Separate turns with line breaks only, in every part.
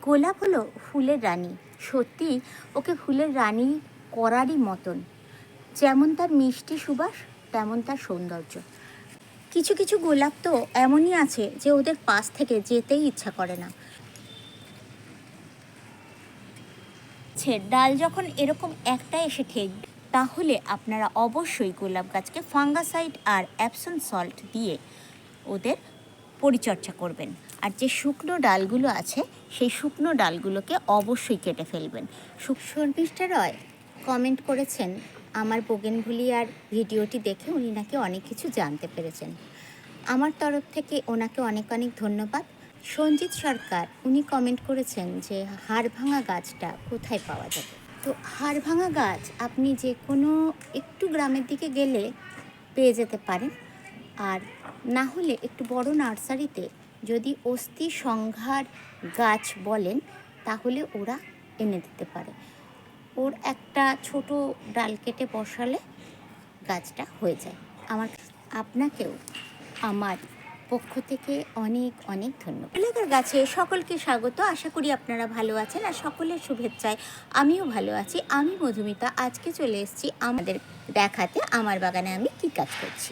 গোলাপ হলো ফুলের রানী। সত্যি ওকে ফুলের রানী করারই মতন। যেমন তার মিষ্টি সুবাস, তেমন তার সৌন্দর্য। কিছু কিছু গোলাপ তো এমনই আছে যে ওদের পাশ থেকে যেতেই ইচ্ছা করে না। ডাল যখন এরকম একটা এসে ঠেকবে, তাহলে আপনারা অবশ্যই গোলাপ গাছকে ফাঙ্গাসাইড আর অ্যাপসন সল্ট দিয়ে ওদের পরিচর্যা করবেন। আর যে শুকনো ডালগুলো আছে সেই শুকনো ডালগুলোকে অবশ্যই কেটে ফেলবেন। শর্মিষ্ঠা রয় কমেন্ট করেছেন আমার বোগেনভিলিয়ার ভিডিওটি দেখে উনি নাকি অনেক কিছু জানতে পেরেছেন। আমার তরফ থেকে ওনাকে অনেক অনেক ধন্যবাদ। সঞ্জিত সরকার উনি কমেন্ট করেছেন যে হাড়ভাঙা গাছটা কোথায় পাওয়া যাবে। তো হাড়ভাঙা গাছ আপনি যে কোনো একটু গ্রামের দিকে গেলে পেয়ে যেতে পারেন। আর না হলে একটু বড় নার্সারিতে যদি অস্থি সংহার গাছ বলেন তাহলে ওরা এনে দিতে পারে। ওর একটা ছোট ডাল কেটে বসালে গাছটা হয়ে যায়। আপনাকেও আমার পক্ষ থেকে অনেক অনেক ধন্যবাদ। এলাকার গাছে সকলকে স্বাগত। আশা করি আপনারা ভালো আছেন আর সকলের শুভেচ্ছায় আমিও ভালো আছি। আমি মধুমিতা আজকে চলে এসেছি আমাদের দেখাতে আমার বাগানে আমি কী কাজ করছি।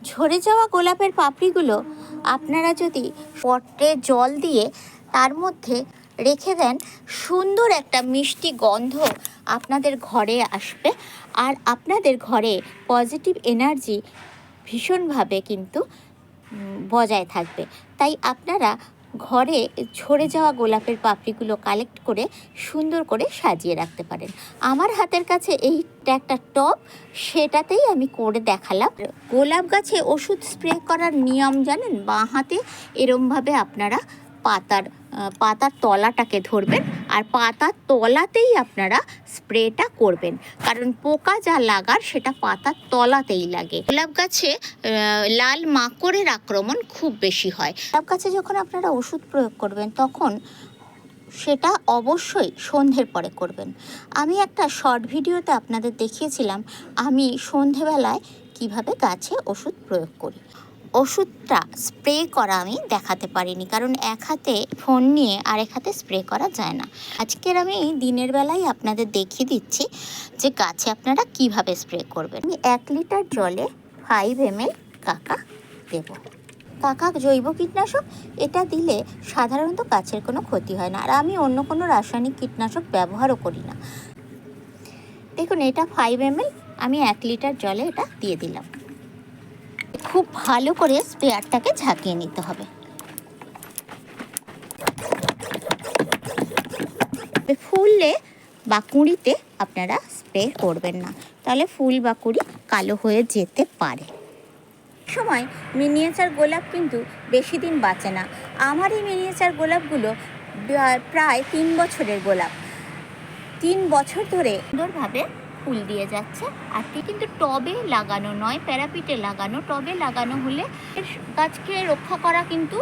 ঝরে যাওয়া গোলাপের পাপড়িগুলো আপনারা যদি পটে জল দিয়ে তার মধ্যে রেখে দেন, সুন্দর একটা মিষ্টি গন্ধ আপনাদের ঘরে আসবে আর আপনাদের ঘরে পজিটিভ এনার্জি ভীষণভাবে কিন্তু বজায় থাকবে। তাই আপনারা ঘরে ঝরে যাওয়া গোলাপের পাপড়িগুলো কালেক্ট করে সুন্দর করে সাজিয়ে রাখতে পারেন। আমার হাতের কাছে এইটা একটা টব, সেটাতেই আমি করে দেখালাম। গোলাপ গাছে ওষুধ স্প্রে করার নিয়ম জানেন? বাঁ হাতে এরমভাবে আপনারা পাতার তলাটাকে ধরবেন আর পাতার তলাতেই আপনারা স্প্রেটা করবেন, কারণ পোকা যা লাগার সেটা পাতার তলাতেই লাগে। গোলাপ গাছে লাল মাকড়ের আক্রমণ খুব বেশি হয়। গোলাপ গাছে যখন আপনারা ওষুধ প্রয়োগ করবেন তখন সেটা অবশ্যই সন্ধ্যের পরে করবেন। আমি একটা শর্ট ভিডিওতে আপনাদের দেখিয়েছিলাম আমি সন্ধেবেলায় কিভাবে গাছে ওষুধ প্রয়োগ করি। ওষুধটা স্প্রে করা আমি দেখাতে পারিনি, কারণ এক হাতে ফোন নিয়ে আরেক হাতে স্প্রে করা যায় না। আজকের আমি দিনের বেলায় আপনাদের দেখিয়ে দিচ্ছি যে গাছে আপনারা কিভাবে স্প্রে করবেন। আমি 1 লিটার জলে 5 ml কাকা দেব। কাকা জৈব কীটনাশক, এটা দিলে সাধারণত গাছের কোনো ক্ষতি হয় না। আর আমি অন্য কোনো রাসায়নিক কীটনাশক ব্যবহারও করি না। দেখুন এটা 5 ml, আমি 1 লিটার জলে এটা দিয়ে দিলাম। খুব ভালো করে স্প্রেয়ারটাকে ঝাঁকিয়ে নিতে হবে। ফুলে বা কুঁড়িতে আপনারা স্প্রে করবেন না, তাহলে ফুল বা কুঁড়ি কালো হয়ে যেতে পারে। সময় মিনিয়েচার গোলাপ কিন্তু বেশি দিন বাঁচে না। আমার এই মিনিয়েচার গোলাপগুলো প্রায় 3 বছরের গোলাপ। 3 বছর ধরে সুন্দরভাবে ফুল দিয়ে যাচ্ছে। আর কিন্তু টবে লাগানো নয়, প্যারাপিটে লাগানো। টবে লাগানো হলে গাছকে রক্ষা করা কিন্তু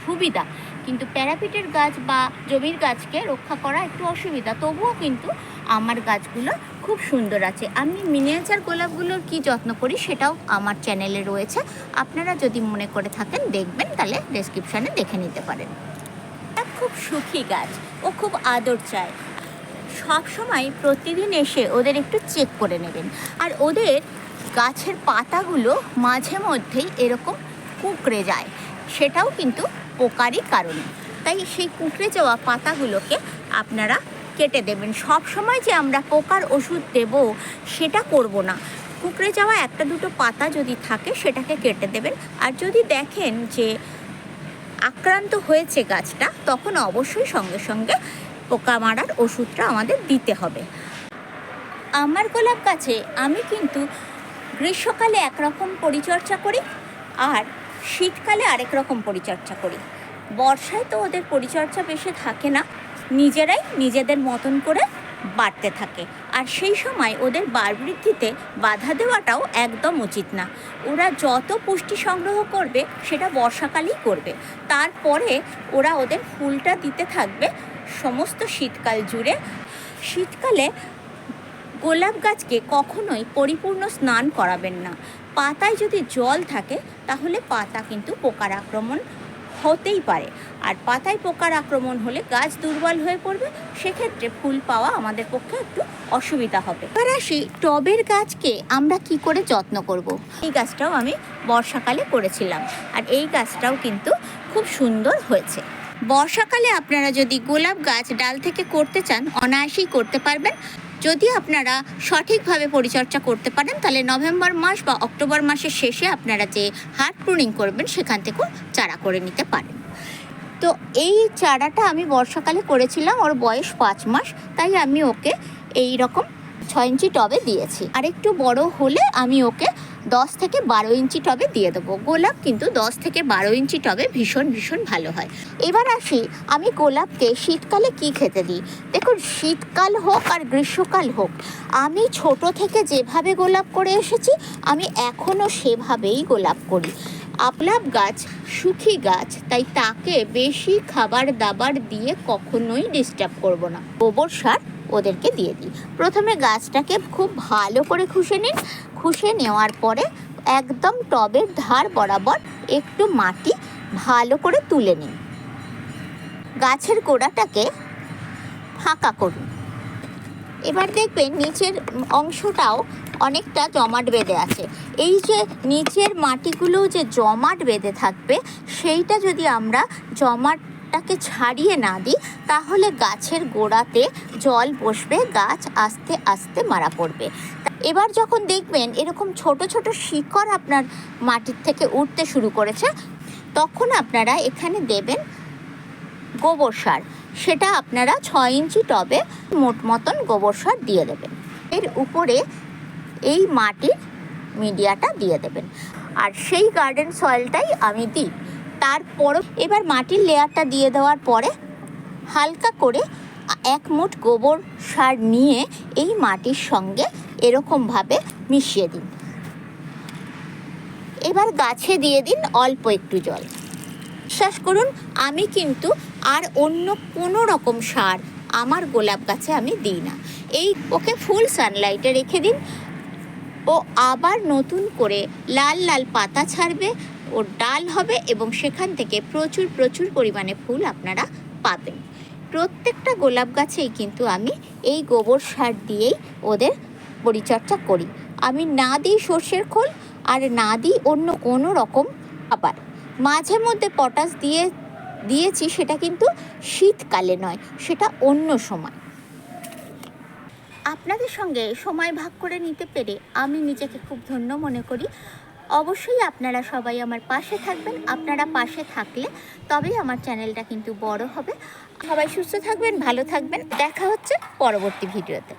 সুবিধা, কিন্তু প্যারাপিটের গাছ বা জমির গাছকে রক্ষা করা একটু অসুবিধা। তবুও কিন্তু আমার গাছগুলো খুব সুন্দর আছে। আমি মিনিয়েচার গোলাপগুলোর কি যত্ন করি সেটাও আমার চ্যানেলে রয়েছে, আপনারা যদি মনে করে থাকেন দেখবেন, তাহলে ডেসক্রিপশানে দেখে নিতে পারেন। খুব সুখী গাছ, ও খুব আদর চায়। সব সময় প্রতিদিন এসে ওদের একটু চেক করে নেবেন। আর ওদের গাছের পাতাগুলো মাঝে মধ্যেই এরকম কুঁকড়ে যায়, সেটাও কিন্তু পোকারই কারণে। তাই সেই কুঁকড়ে যাওয়া পাতাগুলোকে আপনারা কেটে দেবেন। সব সময় যে আমরা পোকার ওষুধ দেব সেটা করব না। কুঁকড়ে যাওয়া একটা দুটো পাতা যদি থাকে সেটাকে কেটে দেবেন। আর যদি দেখেন যে আক্রান্ত হয়েছে গাছটা, তখন অবশ্যই সঙ্গে সঙ্গে পোকা মারার ওষুধটা আমাদের দিতে হবে। আমার গোলাপ গাছে আমি কিন্তু গ্রীষ্মকালে একরকম পরিচর্যা করি আর শীতকালে আরেক রকম পরিচর্যা করি। বর্ষায় তো ওদের পরিচর্যা বেশি থাকে না, নিজেরাই নিজেদের মতন করে বাড়তে থাকে। আর সেই সময় ওদের বাড়বৃদ্ধিতে বাধা দেওয়াটাও একদম উচিত না। ওরা যত পুষ্টি সংগ্রহ করবে সেটা বর্ষাকালেই করবে, তারপরে ওরা ওদের ফুলটা দিতে থাকবে সমস্ত শীতকাল জুড়ে। শীতকালে গোলাপ গাছকে কখনোই পরিপূর্ণ স্নান করাবেন না। পাতায় যদি জল থাকে তাহলে পাতা কিন্তু পোকার আক্রমণ হতেই পারে। আর পাতায় পোকার আক্রমণ হলে গাছ দুর্বল হয়ে পড়বে, সেক্ষেত্রে ফুল পাওয়া আমাদের পক্ষে একটু অসুবিধা হবে। এবার আসি টবের গাছকে আমরা কি করে যত্ন করব। এই গাছটাও আমি বর্ষাকালে করেছিলাম, আর এই গাছটাও কিন্তু খুব সুন্দর হয়েছে। বর্ষাকালে আপনারা যদি গোলাপ গাছ ডাল থেকে করতে চান, অনায়াসেই করতে পারবেন। যদি আপনারা সঠিকভাবে পরিচর্যা করতে পারেন, তাহলে নভেম্বর মাস বা অক্টোবর মাসের শেষে আপনারা যে হার্ড প্রুনিং করবেন সেখান থেকেও চারা করে নিতে পারেন। তো এই চারাটা আমি বর্ষাকালে করেছিলাম, ওর বয়স 5 মাস, তাই আমি ওকে এই রকম 6 ইঞ্চি টবে দিয়েছি। আর একটু বড় হলে আমি ওকে 10 থেকে 12 ইঞ্চি টবে দিয়ে দেবো। গোলাপ কিন্তু 10 থেকে 12 ইঞ্চি টবে ভীষণ ভীষণ ভালো হয়। এবার আসি আমি গোলাপকে শীতকালে কি খেতে দিই। দেখুন, শীতকাল হোক আর গ্রীষ্মকাল হোক, আমি ছোট থেকে যেভাবে গোলাপ করে এসেছি আমি এখনও সেভাবেই গোলাপ করি। গোলাপ গাছ সুখী গাছ, তাই তাকে বেশি খাবার দাবার দিয়ে কখনোই ডিস্টার্ব করব না। গোবর সার ওদেরকে দিয়ে দিই। প্রথমে গাছটাকে খুব ভালো করে খুশে নিন। খুশে নেওয়ার পরে একদম টবের ধার বরাবর একটু মাটি ভালো করে তুলে নিন। গাছের গোড়াটাকে ফাঁকা করুন। এবার দেখবেন নিচের অংশটাও অনেকটা জমাট বেঁধে আছে। এই যে নিচের মাটিগুলো যে জমাট বেঁধে থাকবে, সেইটা যদি আমরা জমাটটাকে ছাড়িয়ে না দিই, তাহলে গাছের গোড়াতে জল বসবে, গাছ আস্তে আস্তে মারা পড়বে। এবার যখন দেখবেন এরকম ছোট ছোট শিকড় আপনার মাটির থেকে উঠতে শুরু করেছে, তখন আপনারা এখানে দেবেন গোবর সার। সেটা আপনারা 6 ইঞ্চি টবে মোট মতন গোবর সার দিয়ে দেবেন। এর উপরে এই মাটির মিডিয়াটা দিয়ে দেবেন, আর সেই গার্ডেন সয়েলটাই আমি দিই। তারপর এবার মাটির লেয়ারটা দিয়ে দেওয়ার পরে হালকা করে 1 মুঠ গোবর সার নিয়ে এই মাটির সঙ্গে এরকমভাবে মিশিয়ে দিন। এবার গাছে দিয়ে দিন অল্প একটু জল। বিশ্বাস করুন, আমি কিন্তু আর অন্য কোনো রকম সার আমার গোলাপ গাছে আমি দিই না। এই ওকে ফুল সানলাইটে রেখে দিন, ও আবার নতুন করে লাল লাল পাতা ছাড়বে, ওর ডাল হবে এবং সেখান থেকে প্রচুর প্রচুর পরিমাণে ফুল আপনারা পাবেন। প্রত্যেকটা গোলাপ গাছেই কিন্তু আমি এই গোবর সার দিয়েই ওদের পরিচর্যা করি। আমি না দিই সর্ষের খোল, আর না দিই অন্য কোনো রকম খাবার। মাঝে মধ্যে পটাশ দিয়েছি, সেটা কিন্তু শীতকালে নয়, সেটা অন্য সময়। আপনাদের সঙ্গে সময় ভাগ করে নিতে পেরে আমি নিজেকে খুব ধন্য মনে করি। অবশ্যই আপনারা সবাই আমার পাশে থাকবেন। আপনারা পাশে থাকলে তবেই আমার চ্যানেলটা কিন্তু বড় হবে। সবাই সুস্থ থাকবেন, ভালো থাকবেন। দেখা হচ্ছে পরবর্তী ভিডিওতে।